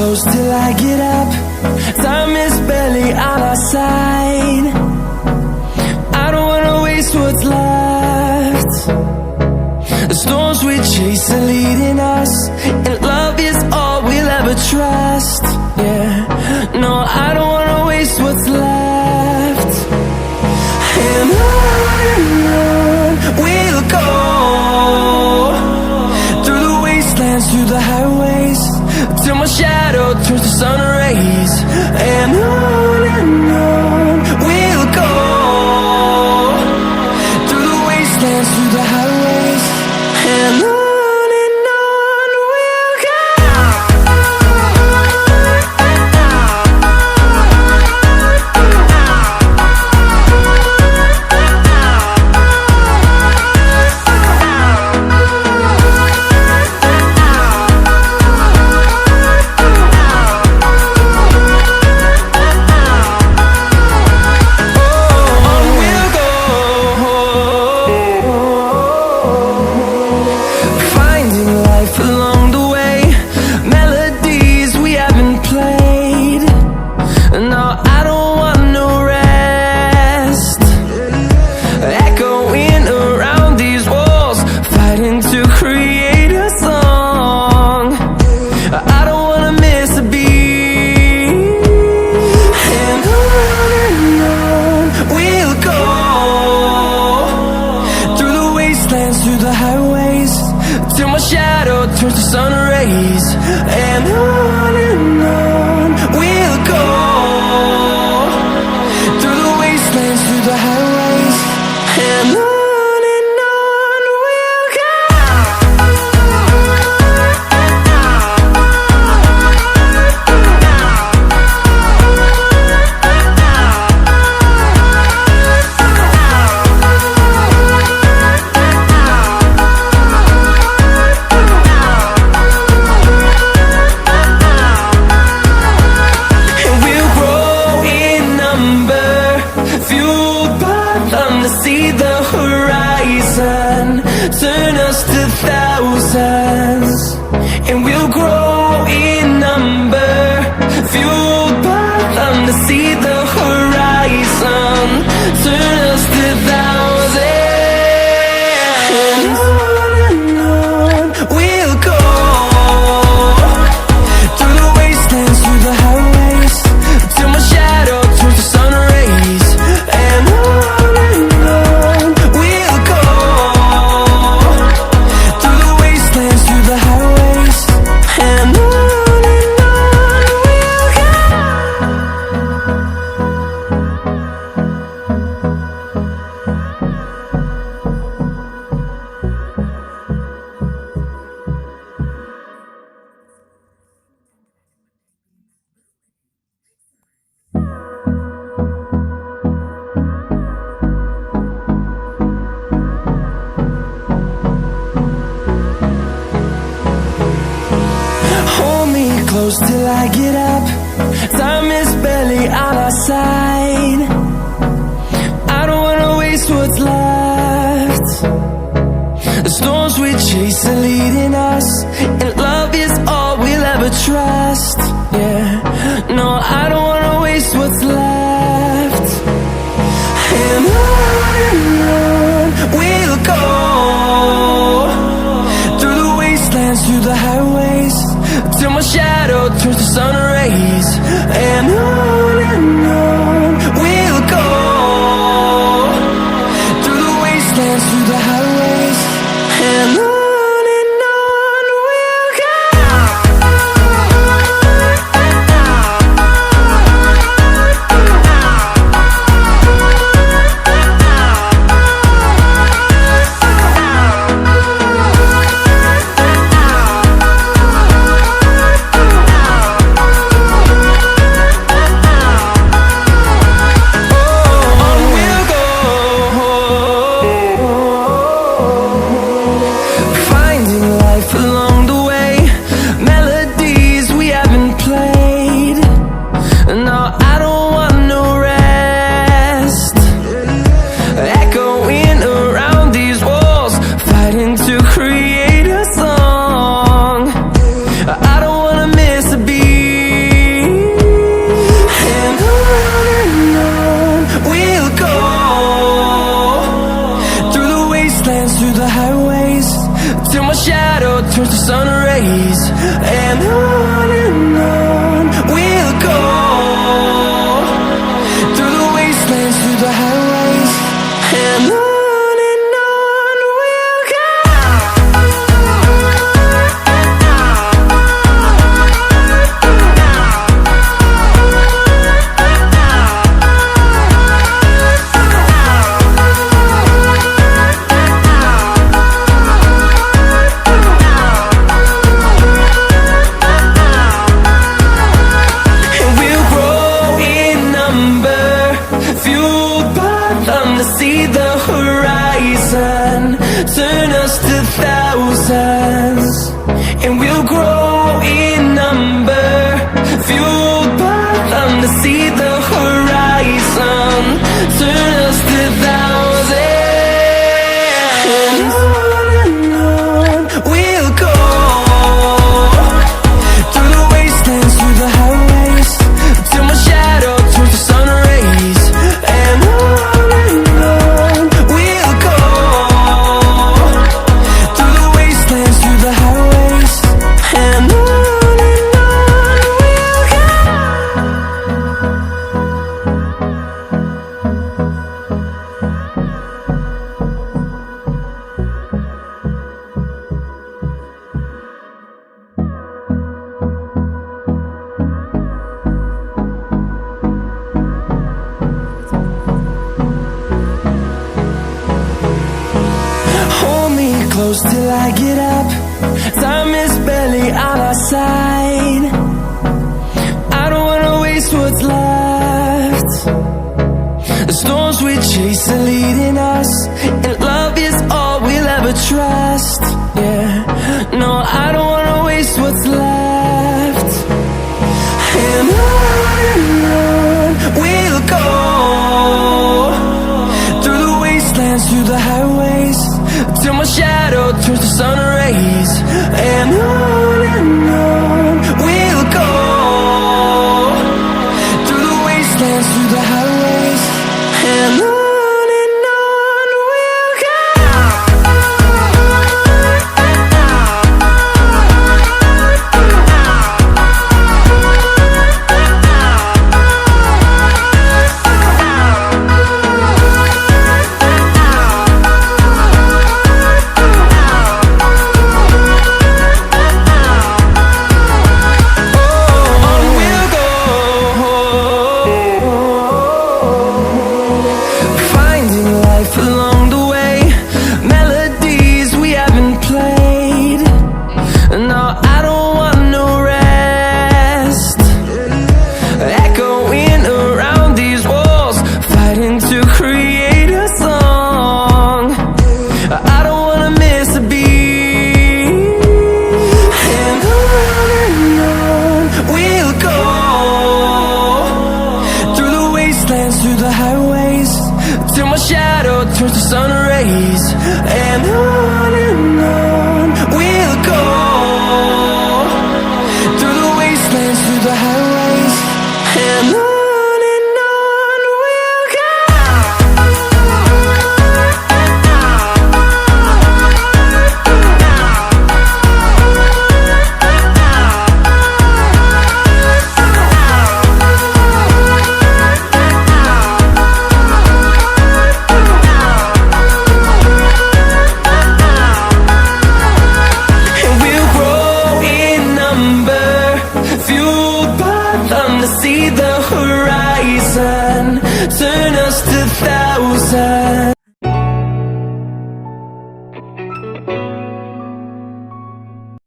close till I get up. Time is barely on our side. I don't wanna waste what's left. The storms we chase are leading us, and love is all we'll ever trust. Yeah, no, I don't wanna waste what's left. And on we'll go, through the wastelands, through the highways, till my shadow turns to sun rays. And on we'll go, through the wastelands, through the highways, and on we'll go. Turns to sun rays, and on we'll go, through the wastelands, through the highways, and on we'll go. Turn us to thousands, and we'll grow in number, fueled by them to see the horizon. Turn us to thousands, and on we'll go, through the wastelands, through the highways, till my shadow turns to sun rays. And on we'll go, through the wastelands, through the highways, and on we'll go. Hold me close till I get up. Time is barely on our side. I don't wanna waste what's left. The storms we chase are leading us, and love is all we'll ever trust. Yeah, no, I don't wanna waste what's left. And on we'll go, through the wastelands, through the highways, till my shadow turns to sun rays. And on we'll go, through the wastelands, through the highways, and on see the horizon, turn us to thousands. And on we'll go, through the wastelands, through the highways, till my shadow turns to sun rays. And on we'll go, through the wastelands, through the highways. And on we'll go. Hold me close till I get up. Time is barely on our side. I don't wanna waste what's left. The storms we chase are leading us, and love is all we'll ever trust. Yeah, no, I don't wanna waste what's left. And on we'll go, through the wastelands, through the highways, till my shadow turns to sun rays. And on we'll go, through the wastelands, through the highways. And on we'll go. Finding life along the way, melodies we haven't played. No, I don't want no rest. Echoing around these walls, fighting to create a song. I don't wanna miss a beat. And on we'll go, through the wastelands, through the highways, till my shadow turns to sun rays. And on we'll go, through the wastelands, through the highways. And on we'll go. And we'll grow in number, fueled by them to see the horizon, turn us to thousands.